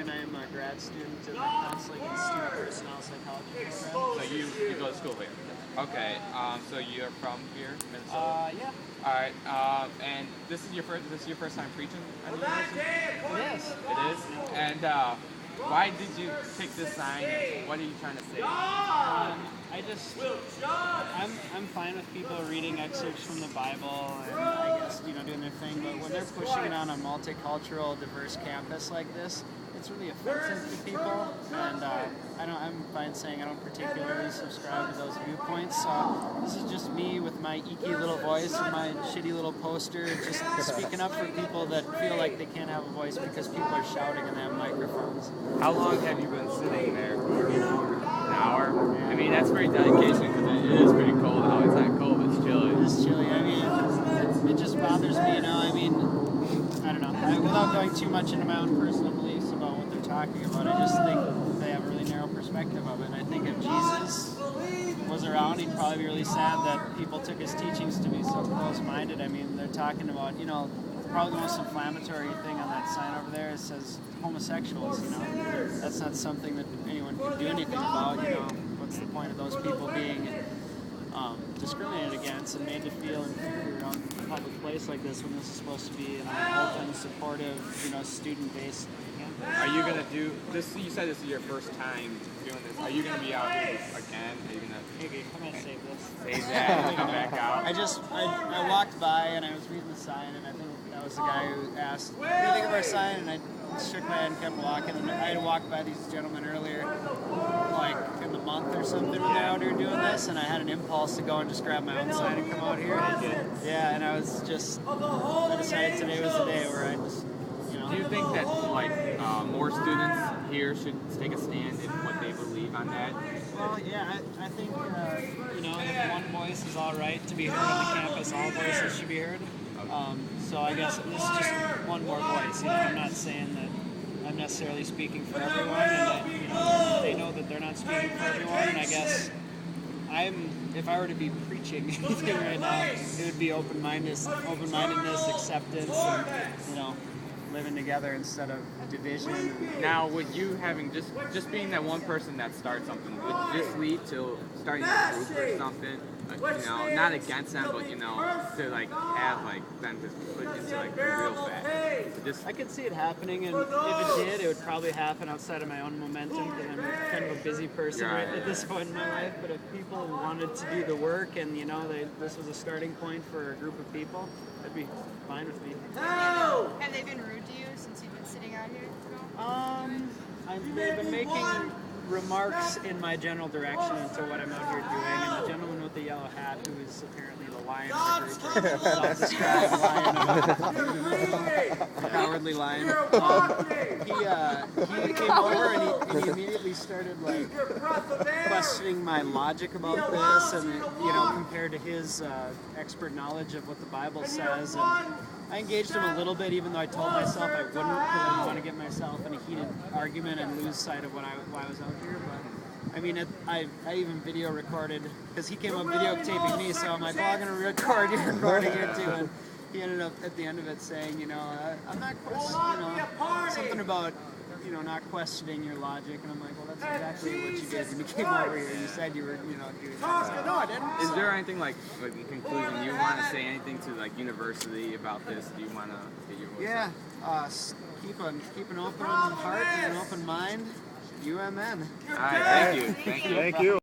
and I am a grad student in the counseling and student personnel psychology program. So you go to school here? Okay. So you're from here, Minnesota? Yeah. All right. And this is your first time preaching at the university? It is. It is. And why did you pick this sign? What are you trying to say? I'm fine with people reading excerpts from the Bible and I guess doing their thing, but when they're pushing it on a multicultural, diverse campus like this, it's really offensive to people. And I'm fine saying I don't particularly subscribe to those viewpoints. So this is just me with my eeky little voice and my shitty little poster, just speaking up for people that feel like they can't have a voice because people are shouting and they have microphones. How long have you been sitting there for? An hour? I mean, that's pretty dedication because it is pretty cold out. It's not cold, it's chilly. It's chilly. I mean, it just bothers me, I mean, I don't know. Without going too much into my own personal beliefs about what they're talking about, I just think they have a really narrow perspective of it. And I think if Jesus was around, he'd probably be really sad that people took his teachings to be so close-minded. I mean, they're talking about, probably the most inflammatory thing on that sign over there. It says homosexuals, That's not something that anyone can do anything about, What's the point of those people being discriminated against and made to feel inferior around a public place like this when this is supposed to be an open, supportive, student-based campus? Are you gonna do this? You said this is your first time doing this. Are you gonna be out here again? Are you gonna? Maybe I'm gonna save this. Save that and come back out. I walked by and I was reading the sign and I think that was the guy who asked, "What do you think of our sign?" And I shook my head and kept walking. And I had walked by these gentlemen earlier, like in the month or something, when they're out here doing this, and I had an impulse to go and just grab my own sign and come out here. Yeah, and I decided today was the day where I just, Do you think that more students here should take a stand in what they believe on that? Well, yeah, I think if one voice is all right to be heard on the campus, all voices should be heard. So I guess this is just one more voice. I'm not saying that I'm necessarily speaking for everyone, and they know that they're not speaking for everyone. And I guess if I were to be preaching anything right now, it would be open-mindedness, acceptance, and living together instead of division. Now, would you having just being that one person that starts something, would this lead to starting a group or something? Not against them, but to have them just put into a real fact. I could see it happening, and if it did, it would probably happen outside of my own momentum because I'm kind of a busy person at this point in my life. But if people wanted to do the work and this was a starting point for a group of people, that'd be fine with me. Have they been rude to you since you've been sitting out here? They've been making remarks in my general direction into what I'm out here doing, and the gentleman with the yellow hat, who is apparently the lion of the group, self-described lion of the cowardly lion, he came over and he immediately started questioning my logic about this, and compared to his expert knowledge of what the Bible says. And I engaged him a little bit, even though I told myself I wouldn't, because I didn't want to get myself in a heated argument and lose sight of why I was out here. But I mean, I even video recorded, because he came up videotaping me, so I'm like, well, I'm going to record you recording it too. And he ended up at the end of it saying, I'm not something about not questioning your logic, and I'm like, well, that's exactly what you did when you came over here. You said you were, doing that. No, I didn't. Is there anything in conclusion, you want to say anything to university about this? Do you want to get your voice out? Keep an open heart and an open mind. UMN. All right, thank you. Thank you.